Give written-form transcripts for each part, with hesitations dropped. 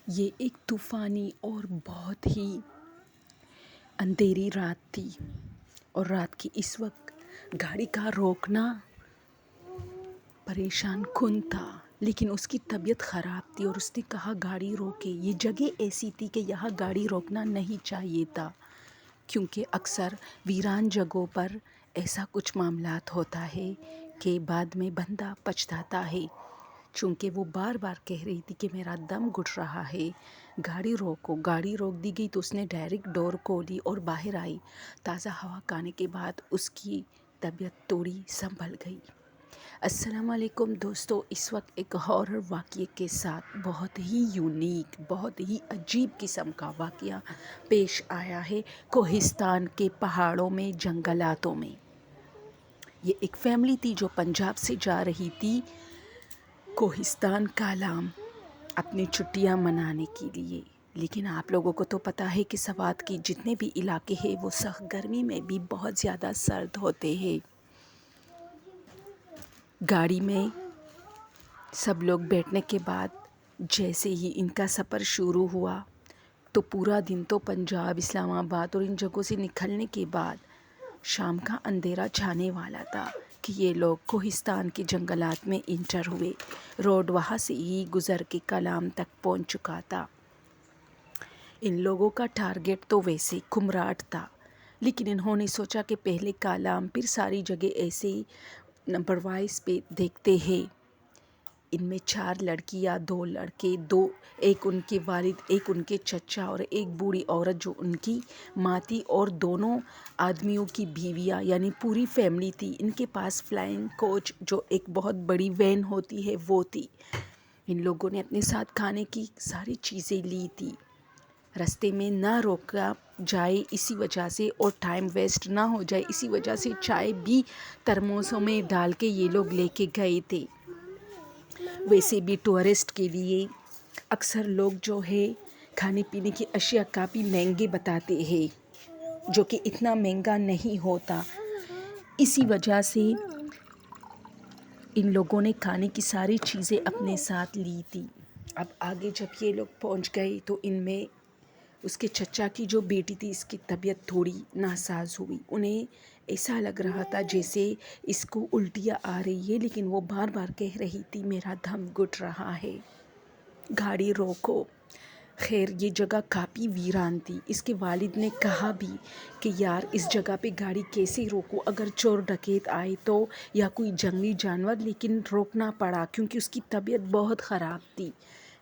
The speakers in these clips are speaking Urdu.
یہ ایک طوفانی اور بہت ہی اندھیری رات تھی اور رات کی اس وقت گاڑی کا روکنا پریشان کن تھا، لیکن اس کی طبیعت خراب تھی اور اس نے کہا گاڑی روکے۔ یہ جگہ ایسی تھی کہ یہاں گاڑی روکنا نہیں چاہیے تھا، کیونکہ اکثر ویران جگہوں پر ایسا کچھ معاملات ہوتا ہے کہ بعد میں بندہ پچھتاتا ہے۔ چونکہ وہ بار بار کہہ رہی تھی کہ میرا دم گھٹ رہا ہے، گاڑی روکو۔ گاڑی روک دی گئی تو اس نے ڈائریکٹ ڈور کھولی اور باہر آئی۔ تازہ ہوا کھانے کے بعد اس کی طبیعت تھوڑی سنبھل گئی۔ السلام علیکم دوستو، اس وقت ایک ہارر واقعے کے ساتھ بہت ہی یونیک، بہت ہی عجیب قسم کا واقعہ پیش آیا ہے کوہستان کے پہاڑوں میں، جنگلاتوں میں۔ یہ ایک فیملی تھی جو پنجاب سے جا رہی تھی کوہستان کالام اپنی چھٹیاں منانے کے لیے، لیکن آپ لوگوں کو تو پتہ ہے کہ سوات کے جتنے بھی علاقے ہیں وہ سخت گرمی میں بھی بہت زیادہ سرد ہوتے ہیں۔ گاڑی میں سب لوگ بیٹھنے کے بعد جیسے ہی ان کا سفر شروع ہوا تو پورا دن تو پنجاب، اسلام آباد اور ان جگہوں سے نکلنے کے بعد شام کا اندھیرا چھانے والا تھا کہ یہ لوگ کوہستان کے جنگلات میں انٹر ہوئے۔ روڈ وہاں سے ہی گزر کے کالام تک پہنچ چکا تھا۔ ان لوگوں کا ٹارگٹ تو ویسے کمراٹ تھا، لیکن انہوں نے سوچا کہ پہلے کالام پھر ساری جگہ ایسے نمبر وائز پہ دیکھتے ہیں۔ ان میں 4 لڑکیاں، 2 لڑکے، ایک ان کے والد، ایک ان کے چچا اور ایک بوڑھی عورت جو ان کی ماں تھی، اور دونوں آدمیوں کی بیویاں، یعنی پوری فیملی تھی۔ ان کے پاس فلائنگ کوچ جو ایک بہت بڑی وین ہوتی ہے وہ تھی۔ ان لوگوں نے اپنے ساتھ کھانے کی ساری چیزیں لی تھی، رستے میں نہ روکا جائے اسی وجہ سے اور ٹائم ویسٹ نہ ہو جائے اسی وجہ سے چائے بھی ترموسوں میں ڈال کے یہ لوگ لے کے گئے تھے۔ ویسے بھی ٹورسٹ کے لیے اکثر لوگ جو ہے کھانے پینے کی اشیاء کافی مہنگے بتاتے ہیں، جو کہ اتنا مہنگا نہیں ہوتا۔ اسی وجہ سے ان لوگوں نے کھانے کی ساری چیزیں اپنے ساتھ لی تھی۔ اب آگے جب یہ لوگ پہنچ گئے تو ان میں اس کے چچا کی جو بیٹی تھی، اس کی طبیعت تھوڑی ناساز ہوئی۔ انہیں ایسا لگ رہا تھا جیسے اس کو الٹیاں آ رہی ہے، لیکن وہ بار بار کہہ رہی تھی میرا دم گھٹ رہا ہے، گاڑی روکو۔ خیر یہ جگہ کافی ویران تھی۔ اس کے والد نے کہا بھی کہ یار اس جگہ پہ گاڑی کیسے روکو، اگر چور ڈکیت آئے تو یا کوئی جنگلی جانور، لیکن روکنا پڑا کیونکہ اس کی طبیعت بہت خراب تھی۔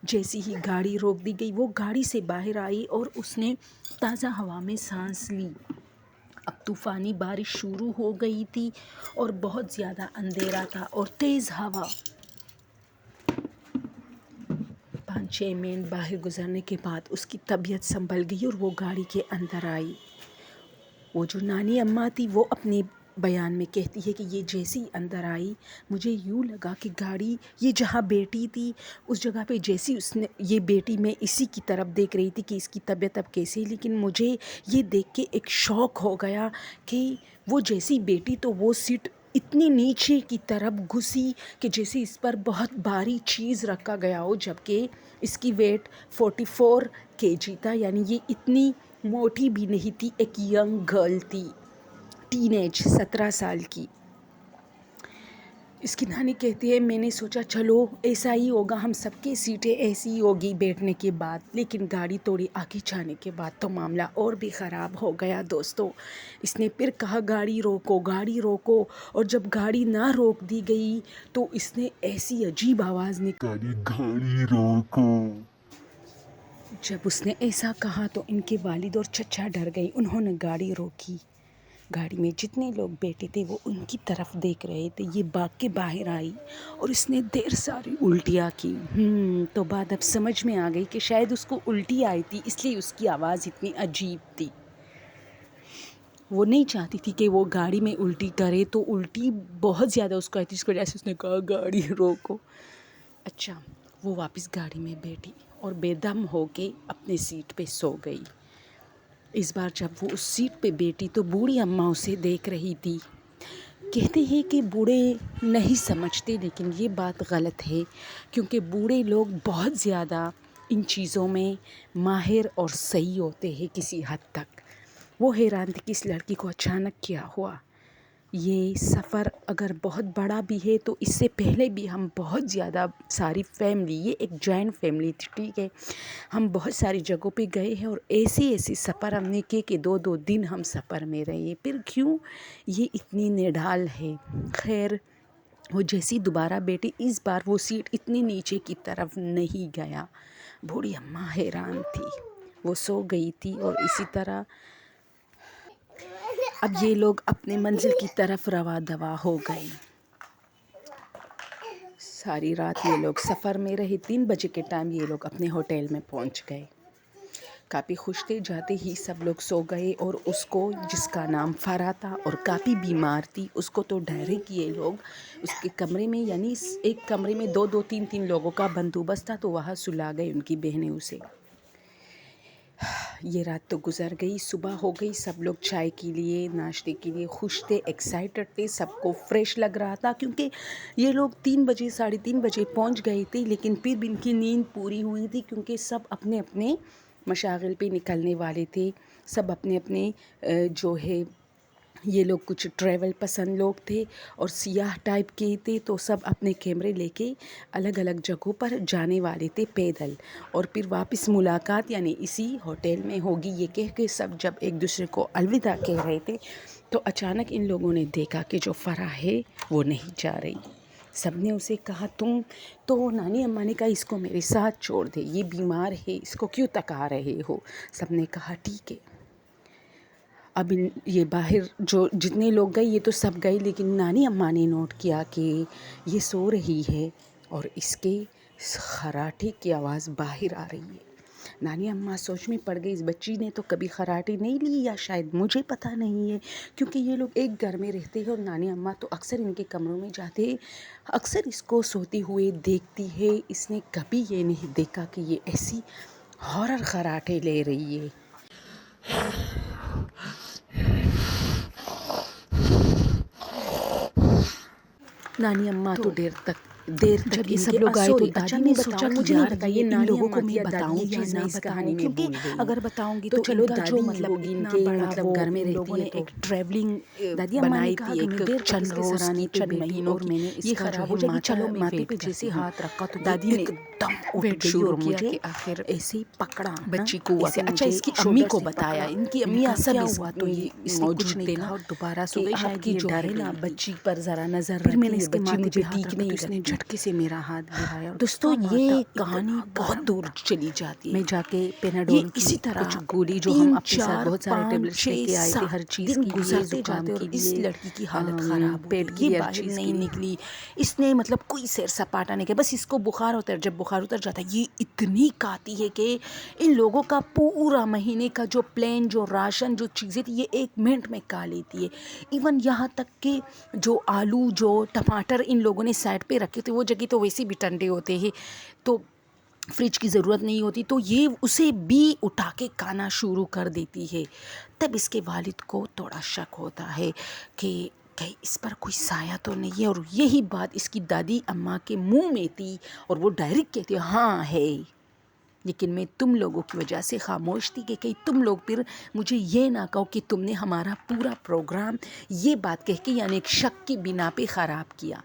جیسی ہی گاڑی روک دی گئی وہ گاڑی سے باہر آئی اور اس نے تازہ ہوا میں سانس لی۔ اب طوفانی بارش شروع ہو گئی تھی اور بہت زیادہ اندھیرا تھا اور تیز ہوا۔ 5-6 منٹ باہر گزرنے کے بعد اس کی طبیعت سنبھل گئی اور وہ گاڑی کے اندر آئی۔ وہ جو نانی اماں تھی وہ اپنے بیان میں کہتی ہے کہ یہ جیسے ہی اندر آئی مجھے یوں لگا کہ گاڑی یہ جہاں بیٹی تھی اس جگہ پہ جیسی اس نے یہ بیٹی، میں اسی کی طرف دیکھ رہی تھی کہ اس کی طبیعت اب کیسے، لیکن مجھے یہ دیکھ کے ایک شوق ہو گیا کہ وہ جیسی بیٹی تو وہ سیٹ اتنی نیچے کی طرف گھسی کہ جیسے اس پر بہت بھاری چیز رکھا گیا ہو، جبکہ اس کی ویٹ 44 kg تھا، یعنی یہ اتنی موٹی بھی نہیں تھی، ایک ینگ گرل تھی، ٹین ایج 17 سال کی۔ اس کی نانی کہتی ہے میں نے سوچا چلو ایسا ہی ہوگا، ہم سب کی سیٹیں ایسی ہی ہوگی بیٹھنے کے بعد، لیکن گاڑی توڑی آگے جانے کے بعد تو معاملہ اور بھی خراب ہو گیا دوستو۔ اس نے پھر کہا گاڑی روکو، گاڑی روکو، اور جب گاڑی نہ روک دی گئی تو اس نے ایسی عجیب آواز نکالی گاڑی روکو۔ جب اس نے ایسا کہا تو ان کے والد اور چچا ڈر گئے، انہوں نے گاڑی روکی۔ گاڑی میں جتنے لوگ بیٹھے تھے وہ ان کی طرف دیکھ رہے تھے۔ یہ بھاگ کے باہر آئی اور اس نے ڈھیر ساری الٹیاں کی۔ تو بعد اب سمجھ میں آ گئی کہ شاید اس کو الٹی آئی تھی، اس لیے اس کی آواز اتنی عجیب تھی۔ وہ نہیں چاہتی تھی کہ وہ گاڑی میں الٹی کرے، تو الٹی بہت زیادہ اس کو آئی تھی، اس وجہ سے اس نے کہا گاڑی روکو۔ اچھا، وہ واپس گاڑی میں بیٹھی اور بے دم ہو کے اپنے سیٹ پہ سو گئی۔ اس بار جب وہ اس سیٹ پہ بیٹھی تو بوڑھی اماں اسے دیکھ رہی تھی۔ کہتے ہیں کہ بوڑھے نہیں سمجھتے، لیکن یہ بات غلط ہے، کیونکہ بوڑھے لوگ بہت زیادہ ان چیزوں میں ماہر اور صحیح ہوتے ہیں کسی حد تک۔ وہ حیران تھی کہ اس لڑکی کو اچانک کیا ہوا۔ یہ سفر اگر بہت بڑا بھی ہے تو اس سے پہلے بھی ہم بہت زیادہ ساری فیملی، یہ ایک جوائنٹ فیملی تھی، ٹھیک ہے، ہم بہت ساری جگہوں پہ گئے ہیں اور ایسی سفر ہم نے کیے کہ 2 دن ہم سفر میں رہے، پھر کیوں یہ اتنی نڈھال ہے۔ خیر وہ جیسی دوبارہ بیٹی، اس بار وہ سیٹ اتنی نیچے کی طرف نہیں گیا۔ بوڑھی اماں حیران تھی، وہ سو گئی تھی اور اسی طرح اب یہ لوگ اپنے منزل کی طرف رواں دواں ہو گئے۔ ساری رات یہ لوگ سفر میں رہے، 3 بجے کے ٹائم یہ لوگ اپنے ہوٹل میں پہنچ گئے۔ کافی خوش تھے، جاتے ہی سب لوگ سو گئے اور اس کو، جس کا نام فرح تھا اور کافی بیمار تھی، اس کو تو ڈائریکٹ یہ لوگ اس کے کمرے میں، یعنی ایک کمرے میں 2 3 لوگوں کا بندوبست تھا تو وہاں سلا گئے ان کی بہنیں اسے۔ یہ رات تو گزر گئی، صبح ہو گئی، سب لوگ چائے کے لیے، ناشتے کے لیے خوش تھے، ایکسائٹڈ تھے، سب کو فریش لگ رہا تھا کیونکہ یہ لوگ 3 بجے 3:30 بجے پہنچ گئے تھے، لیکن پھر بھی ان کی نیند پوری ہوئی تھی کیونکہ سب اپنے اپنے مشاغل پہ نکلنے والے تھے، سب اپنے اپنے جو ہے، یہ لوگ کچھ ٹریول پسند لوگ تھے اور سیاح ٹائپ کے تھے، تو سب اپنے کیمرے لے کے الگ الگ جگہوں پر جانے والے تھے پیدل، اور پھر واپس ملاقات یعنی اسی ہوٹل میں ہوگی، یہ کہہ کے سب جب ایک دوسرے کو الوداع کہہ رہے تھے تو اچانک ان لوگوں نے دیکھا کہ جو فرح ہے وہ نہیں جا رہی۔ سب نے اسے کہا تم تو، نانی اماں نے کہا اس کو میرے ساتھ چھوڑ دے، یہ بیمار ہے، اس کو کیوں تکا رہے ہو؟ سب نے کہا ٹھیک ہے۔ اب یہ باہر جو جتنے لوگ گئے یہ تو سب گئے، لیکن نانی اماں نے نوٹ کیا کہ یہ سو رہی ہے اور اس کے خراٹے کی آواز باہر آ رہی ہے۔ نانی اماں سوچ میں پڑ گئی، اس بچی نے تو کبھی خراٹے نہیں لی، یا شاید مجھے پتہ نہیں ہے، کیونکہ یہ لوگ ایک گھر میں رہتے ہیں اور نانی اماں تو اکثر ان کے کمروں میں جاتے ہیں، اکثر اس کو سوتے ہوئے دیکھتی ہے، اس نے کبھی یہ نہیں دیکھا کہ یہ ایسی ہارر خراٹے لے رہی ہے۔ نانی اماں تو دیر تک یہ سب لوگ آئے تو دادی نے سوچا مجھے نہیں پتا یہ ان لوگوں کو میں بتاؤں یا نہ بتاؤں، کیونکہ اگر بتاؤں گی تو چلو دادی مطلب اتنا بڑا وہ ان لوگوں نے ایک ٹریولنگ بنائی تھی، ایک چند روز کی، چند مہینوں کی، یہ خراب ہو جائے گی، چلو میں ماتھے پہ جیسے ہاتھ رکھا تو دادی نے ایک دم اٹھ گئی اور مجھے آخر ایسے پکڑا بچی کو، اچھا اس کی امی کو بتایا، ان کی امیاں سب ہوا تو یہ موجود تھے نا، اور دوبارہ سو گئی، شاید یہ ڈرے نا بچی پر ذرا نظر رکھی، میں نے اس کے ماتھے پہ ٹھیک نہیں، اس نے جھٹکے سے میرا ہاتھ گرایا۔ دوستو یہ کہانی بہت دور چلی جاتی ہے، میں جا کے پیناڈول کی اسی طرح کچھ گولی جو ہم اپنے ساتھ بہت سارے ٹیبلٹس لے کے آئے تھے ہر چیز کی، گزرتے جاتے اور اس لڑکی کی حالت خراب، پیٹ کی باہر نہیں نکلی، اس نے مطلب کوئی سیر سپاٹا نہیں کیا، بس اس کو بخار ہوتا ہے، جب بخار اتر جاتا ہے یہ اتنی کاتی ہے کہ ان لوگوں کا پورا مہینے کا جو پلان، جو راشن، جو چیزیں تھی یہ 1 منٹ میں کھا لیتی ہے۔ ایون یہاں تک کہ جو آلو، جو ٹماٹر ان لوگوں نے سائڈ پہ رکھے تھے، وہ جگہ تو ویسے بھی ٹھنڈے ہوتے ہیں تو فریج کی ضرورت نہیں ہوتی، تو یہ اسے بھی اٹھا کے کھانا شروع کر دیتی ہے۔ تب اس کے والد کو تھوڑا شک ہوتا ہے کہ اس پر کوئی سایہ تو نہیں ہے، اور یہی بات اس کی دادی اماں کے منہ میں تھی اور وہ ڈائریکٹ کہتی ہاں ہے، لیکن میں تم لوگوں کی وجہ سے خاموش تھی کہ تم لوگ پھر مجھے یہ نہ کہو کہ تم نے ہمارا پورا پروگرام یہ بات کہہ کے یعنی ایک شک کی بنا پہ خراب کیا۔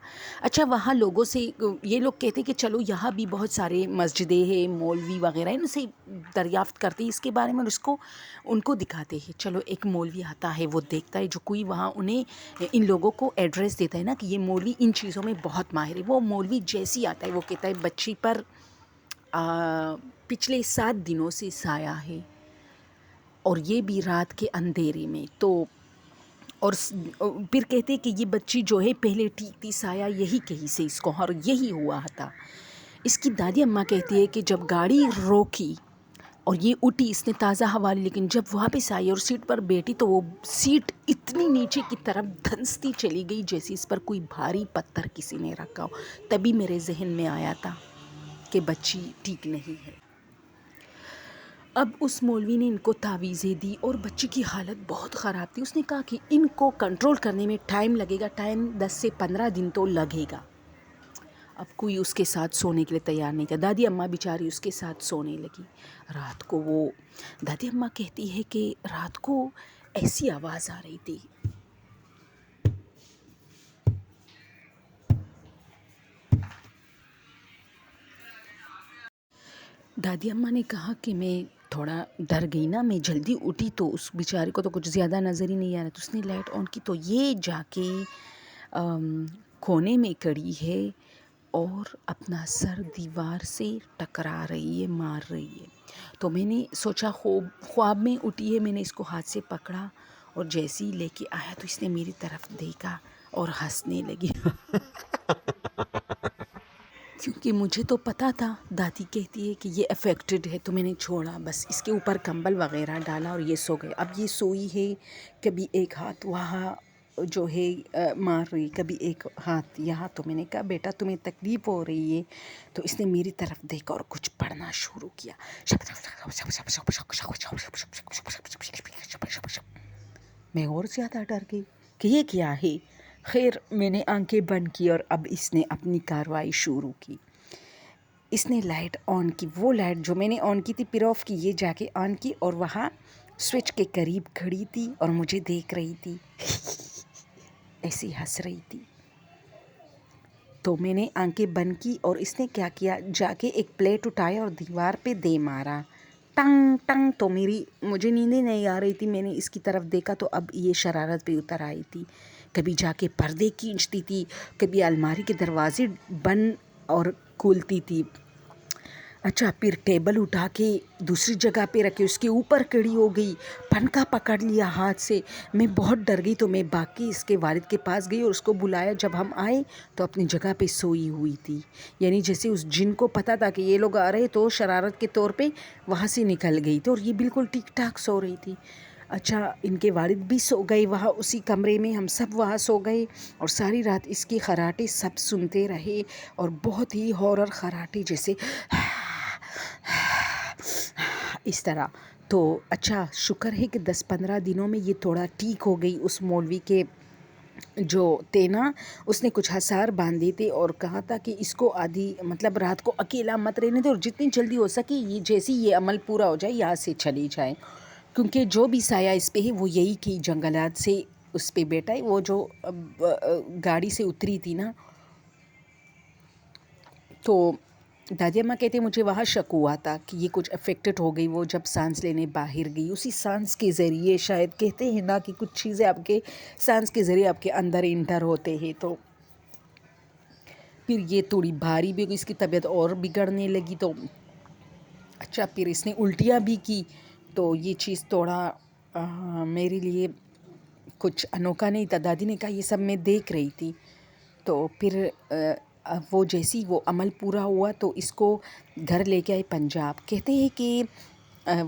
اچھا وہاں لوگوں سے یہ لوگ کہتے کہ چلو یہاں بھی بہت سارے مسجدیں ہیں، مولوی وغیرہ ان سے دریافت کرتے اس کے بارے میں اور ان کو دکھاتے ہیں، چلو ایک مولوی آتا ہے، وہ دیکھتا ہے جو کوئی وہاں انہیں ان لوگوں کو ایڈریس دیتا ہے نا کہ یہ مولوی ان چیزوں میں بہت ماہر ہے، وہ مولوی جیسی آتا ہے وہ کہتا ہے بچی پر پچھلے 7 دنوں سے سایہ ہے اور یہ بھی رات کے اندھیرے میں، تو اور پھر کہتے کہ یہ بچی جو ہے پہلے ٹھیک تھی، سایہ یہی کہیں سے اس کو اور یہی ہوا تھا۔ اس کی دادی اماں کہتی ہے کہ جب گاڑی روکی اور یہ اٹھی، اس نے تازہ ہوا لی، لیکن جب واپس آئی اور سیٹ پر بیٹھی تو وہ سیٹ اتنی نیچے کی طرف دھنستی چلی گئی جیسے اس پر کوئی بھاری پتھر کسی نے رکھا ہو۔ تبھی میرے ذہن میں آیا تھا کہ بچی ٹھیک نہیں ہے۔ اب اس مولوی نے ان کو تعویذیں دی اور بچی کی حالت بہت خراب تھی، اس نے کہا کہ ان کو کنٹرول کرنے میں ٹائم لگے گا، 10 سے 15 دن تو لگے گا۔ اب کوئی اس کے ساتھ سونے کے لیے تیار نہیں تھا. دادی اماں بیچاری اس کے ساتھ سونے لگی. رات کو وہ دادی اماں کہتی ہے کہ رات کو ایسی آواز آ رہی تھی. دادی اماں نے کہا کہ میں تھوڑا ڈر گئی نا, میں جلدی اٹھی تو اس بیچارے کو تو کچھ زیادہ نظر ہی نہیں آ رہا, تو اس نے لائٹ آن کی تو یہ جا کے کونے میں کھڑی ہے اور اپنا سر دیوار سے ٹکرا رہی ہے, مار رہی ہے. تو میں نے سوچا خواب میں اٹھی ہے, میں نے اس کو ہاتھ سے پکڑا اور جیسے ہی لے کے آیا تو اس نے میری طرف دیکھا اور ہنسنے لگی. کیونکہ مجھے تو پتہ تھا, دادی کہتی ہے کہ یہ افیکٹڈ ہے, تو میں نے چھوڑا, بس اس کے اوپر کمبل وغیرہ ڈالا اور یہ سو گئے. اب یہ سوئی ہے, کبھی ایک ہاتھ وہاں جو ہے مار رہی, کبھی ایک ہاتھ یہاں. تو میں نے کہا بیٹا تمہیں تکلیف ہو رہی ہے, تو اس نے میری طرف دیکھا اور کچھ پڑھنا شروع کیا. میں اور زیادہ ڈر گئی کہ یہ کیا ہے. خیر میں نے آنکھیں بند کی اور اب اس نے اپنی کارروائی شروع کی. اس نے لائٹ آن کی, وہ لائٹ جو میں نے آن کی تھی پھر آف کی, یہ جا کے آن کی اور وہاں سوئچ کے قریب کھڑی تھی اور مجھے دیکھ رہی تھی, ایسی ہنس رہی تھی. تو میں نے آنکھیں بند کی اور اس نے کیا کیا, جا کے ایک پلیٹ اٹھایا اور دیوار پہ دے مارا, ٹنگ ٹنگ. تو مجھے نیندیں نہیں آ رہی تھی, میں نے اس کی طرف دیکھا تو اب یہ شرارت پہ اتر آئی تھی. کبھی جا کے پردے کھینچتی تھی, کبھی الماری کے دروازے بند اور کھولتی تھی. اچھا پھر ٹیبل اٹھا کے دوسری جگہ پہ رکھے, اس کے اوپر کھڑی ہو گئی, پنکھا پکڑ لیا ہاتھ سے. میں بہت ڈر گئی, تو میں باقی اس کے والد کے پاس گئی اور اس کو بلایا. جب ہم آئے تو اپنی جگہ پہ سوئی ہوئی تھی, یعنی جیسے اس جن کو پتہ تھا کہ یہ لوگ آ رہے, تو شرارت کے طور پہ وہاں سے نکل گئی تھی اور یہ بالکل ٹھیک ٹھاک سو رہی تھی. اچھا ان کے والد بھی سو گئے وہاں اسی کمرے میں, ہم سب وہاں سو گئے اور ساری رات اس کے خراٹے سب سنتے رہے, اور بہت ہی ہارر خراٹے جیسے اس طرح. تو اچھا شکر ہے کہ 10-15 دنوں میں یہ تھوڑا ٹھیک ہو گئی. اس مولوی کے جو تھے نا, اس نے کچھ ہسار باندھے تھے اور کہا تھا کہ اس کو آدھی مطلب رات کو اکیلا مت رہنے دے, اور جتنی جلدی ہو سکے یہ جیسے یہ عمل پورا ہو جائے یہاں سے چلی جائے, کیونکہ جو بھی سایہ اس پہ ہے وہ یہی کہ جنگلات سے اس پہ بیٹا ہے. وہ جو گاڑی سے اتری تھی نا, تو دادی اماں کہتے مجھے وہاں شک ہوا تھا کہ یہ کچھ افیکٹڈ ہو گئی. وہ جب سانس لینے باہر گئی, اسی سانس کے ذریعے شاید کہتے ہیں نا کہ کچھ چیزیں آپ کے سانس کے ذریعے آپ کے اندر انٹر ہوتے ہیں. تو پھر یہ تھوڑی بھاری بھی ہوئی, اس کی طبیعت اور بگڑنے لگی. تو اچھا پھر اس نے الٹیاں بھی کی, تو یہ چیز تھوڑا میرے لیے کچھ انوکھا نہیں تھا. دادی نے کہا یہ سب میں دیکھ رہی تھی. تو پھر وہ جیسی وہ عمل پورا ہوا تو اس کو گھر لے کے آئے پنجاب. کہتے ہیں کہ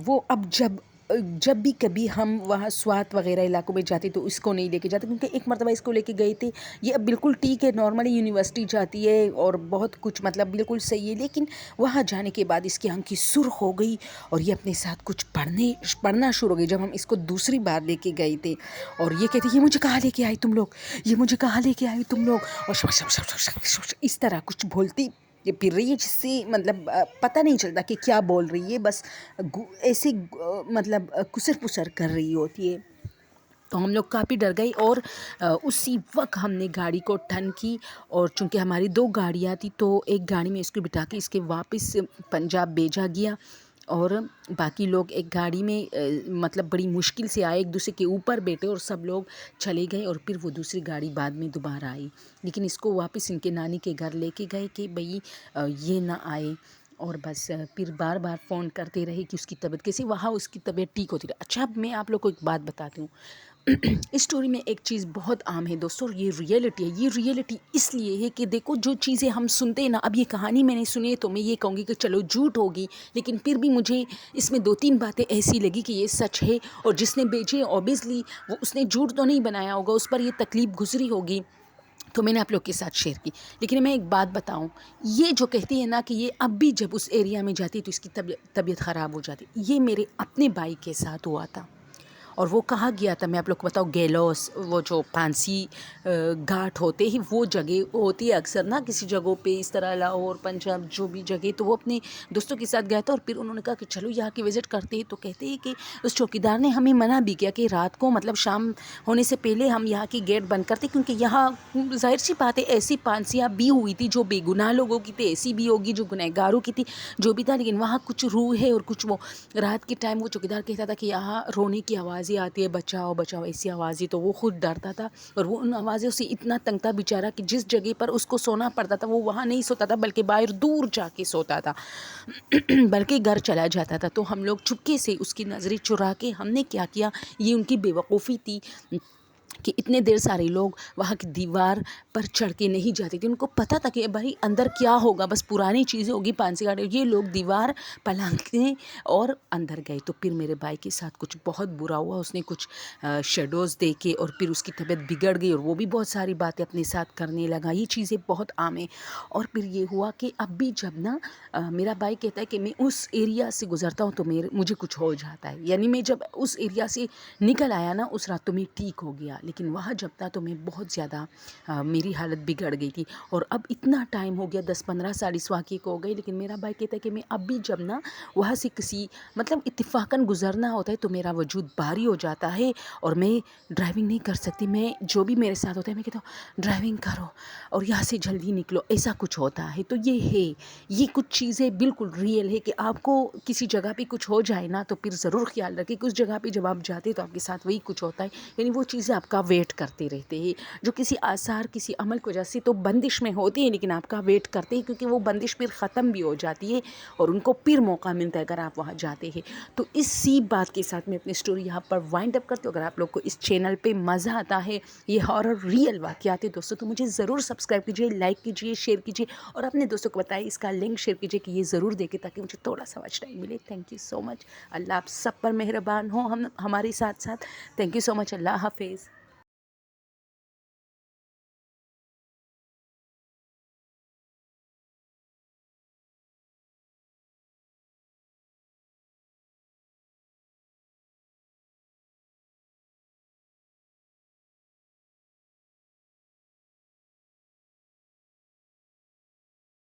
وہ اب جب بھی کبھی ہم وہاں سوات وغیرہ علاقوں میں جاتے تو اس کو نہیں لے کے جاتے, کیونکہ ایک مرتبہ اس کو لے کے گئے تھے. یہ اب بالکل ٹھیک ہے, نارملی یونیورسٹی جاتی ہے اور بہت کچھ مطلب بالکل صحیح ہے, لیکن وہاں جانے کے بعد اس کی آنکھیں سرخ ہو گئی اور یہ اپنے ساتھ کچھ پڑھنا شروع ہو گئی. جب ہم اس کو دوسری بار لے کے گئے تھے اور یہ کہتے یہ مجھے کہاں لے کے آئی تم لوگ, یہ مجھے کہاں لے کے آئی تم لوگ, اور اس طرح کچھ بولتی پھر رہی ہے, جس سے مطلب پتہ نہیں چلتا کہ کیا بول رہی ہے, بس ایسے مطلب کسر پسر کر رہی ہوتی ہے. تو ہم لوگ کافی ڈر گئے اور اسی وقت ہم نے گاڑی کو ٹرن کی, اور چونکہ ہماری 2 گاڑیاں تھیں تو ایک گاڑی میں اس کو بٹھا کے اس کے واپس پنجاب بھیجا گیا, اور باقی لوگ ایک گاڑی میں مطلب بڑی مشکل سے آئے, ایک دوسرے کے اوپر بیٹھے اور سب لوگ چلے گئے. اور پھر وہ دوسری گاڑی بعد میں دوبارہ آئی, لیکن اس کو واپس ان کے نانی کے گھر لے کے گئے کہ بھئی یہ نہ آئے. اور بس پھر بار بار فون کرتے رہے کہ اس کی طبیعت کیسی, وہاں اس کی طبیعت ٹھیک ہوتی رہی. اچھا اب میں آپ لوگ کو ایک بات بتاتی ہوں. اس سٹوری میں ایک چیز بہت عام ہے دوستوں, اور یہ ریئلٹی ہے. یہ ریئلٹی اس لیے ہے کہ دیکھو جو چیزیں ہم سنتے ہیں نا, اب یہ کہانی میں نے سنی ہے تو میں یہ کہوں گی کہ چلو جھوٹ ہوگی, لیکن پھر بھی مجھے اس میں 2-3 باتیں ایسی لگی کہ یہ سچ ہے, اور جس نے بھیجے اوبیسلی وہ اس نے جھوٹ تو نہیں بنایا ہوگا, اس پر یہ تکلیف گزری ہوگی, تو میں نے آپ لوگ کے ساتھ شیئر کی. لیکن میں ایک بات بتاؤں, یہ جو کہتی ہے نا کہ یہ اب بھی جب اس ایریا میں جاتی تو اس کی طبیعت خراب ہو جاتی, یہ میرے اپنے بھائی کے ساتھ ہوا تھا. اور وہ کہا گیا تھا، میں آپ لوگ کو بتاؤں، گیلوس، وہ جو پانسی گھاٹ ہوتے ہی وہ جگہ ہوتی ہے اکثر نا کسی جگہوں پہ اس طرح، لاہور، پنجاب، جو بھی جگہ. تو وہ اپنے دوستوں کے ساتھ گیا تھا اور پھر انہوں نے کہا کہ چلو یہاں کی وزٹ کرتے ہیں. تو کہتے ہیں کہ اس چوکیدار نے ہمیں منع بھی کیا کہ رات کو مطلب شام ہونے سے پہلے ہم یہاں کی گیٹ بند کرتے، کیونکہ یہاں ظاہر سی بات ہے ایسی پانسیاں بھی ہوئی تھی جو بے گناہ لوگوں کی تھی، ایسی بھی ہوگی جو گنہگاروں کی تھی، جو بھی تھا. لیکن وہاں کچھ روح ہے اور کچھ وہ رات کے ٹائم وہ چوکیدار کہتا تھا کہ یہاں رونے کی آوازیں آتی ہے، بچاؤ بچاؤ ایسی آوازیں. تو وہ خود ڈرتا تھا اور وہ ان آوازوں سے اتنا تنگ تھا بیچارہ کہ جس جگہ پر اس کو سونا پڑتا تھا وہ وہاں نہیں سوتا تھا بلکہ باہر دور جا کے سوتا تھا بلکہ گھر چلا جاتا تھا. تو ہم لوگ چپکے سے اس کی نظریں چرا کے ہم نے کیا کیا، یہ ان کی بے وقوفی تھی کہ اتنے دیر سارے لوگ وہاں کی دیوار پر چڑھ کے نہیں جاتے تھے. ان کو پتہ تھا کہ بھائی اندر کیا ہوگا، بس پرانی چیزیں ہوگی پانسی گھاٹ. یہ لوگ دیوار پلانگتے اور اندر گئے. تو پھر میرے بھائی کے ساتھ کچھ بہت برا ہوا، اس نے کچھ شیڈوز دیکھے اور پھر اس کی طبیعت بگڑ گئی اور وہ بھی بہت ساری باتیں اپنے ساتھ کرنے لگا. یہ چیزیں بہت عام ہیں. اور پھر یہ ہوا کہ اب بھی جب نا میرا بھائی کہتا ہے کہ میں اس ایریا سے گزرتا ہوں تو مجھے کچھ ہو جاتا ہے. یعنی میں جب اس ایریا سے نکل آیا نا اس رات تو میں ٹھیک ہو گیا، لیکن وہاں جب تھا تو میں بہت زیادہ میری حالت بگڑ گئی تھی. اور اب اتنا ٹائم ہو گیا، 10-15 سال اس واقعے کو ہو گئے، لیکن میرا بھائی کہتا ہے کہ میں اب بھی جب نا وہاں سے کسی مطلب اتفاقاً گزرنا ہوتا ہے تو میرا وجود بھاری ہو جاتا ہے اور میں ڈرائیونگ نہیں کر سکتی. میں جو بھی میرے ساتھ ہوتا ہے میں کہتا ہوں ڈرائیونگ کرو اور یہاں سے جلدی نکلو، ایسا کچھ ہوتا ہے. تو یہ ہے، یہ کچھ چیزیں بالکل ریئل ہے کہ آپ کو کسی جگہ پہ کچھ ہو جائے نا تو پھر ضرور خیال رکھیں کہ اس جگہ پہ جب آپ جاتے ہیں تو آپ کے ساتھ وہی کچھ ہوتا ہے. یعنی وہ چیزیں آپ کا ویٹ کرتے رہتے ہیں جو کسی آثار کسی عمل کی وجہ سے تو بندش میں ہوتی ہے، لیکن آپ کا ویٹ کرتے ہیں کیونکہ وہ بندش پھر ختم بھی ہو جاتی ہے اور ان کو پھر موقع ملتا ہے اگر آپ وہاں جاتے ہیں. تو اسی بات کے ساتھ میں اپنی سٹوری یہاں پر وائنڈ اپ کرتی ہوں. اگر آپ لوگ کو اس چینل پہ مزہ آتا ہے، یہ ہارر ریئل واقعات ہے دوستوں، تو مجھے ضرور سبسکرائب کیجیے، لائک کیجیے، شیئر کیجیے اور اپنے دوستوں کو بتائیے، اس کا لنک شیئر کیجیے کہ یہ ضرور دیکھیں تاکہ مجھے تھوڑا سا واچ ٹائم ملے. تھینک یو سو مچ. اللہ آپ سب پر مہربان ہوں، ہمارے ساتھ ساتھ. تھینک یو سو مچ. اللہ حافظ.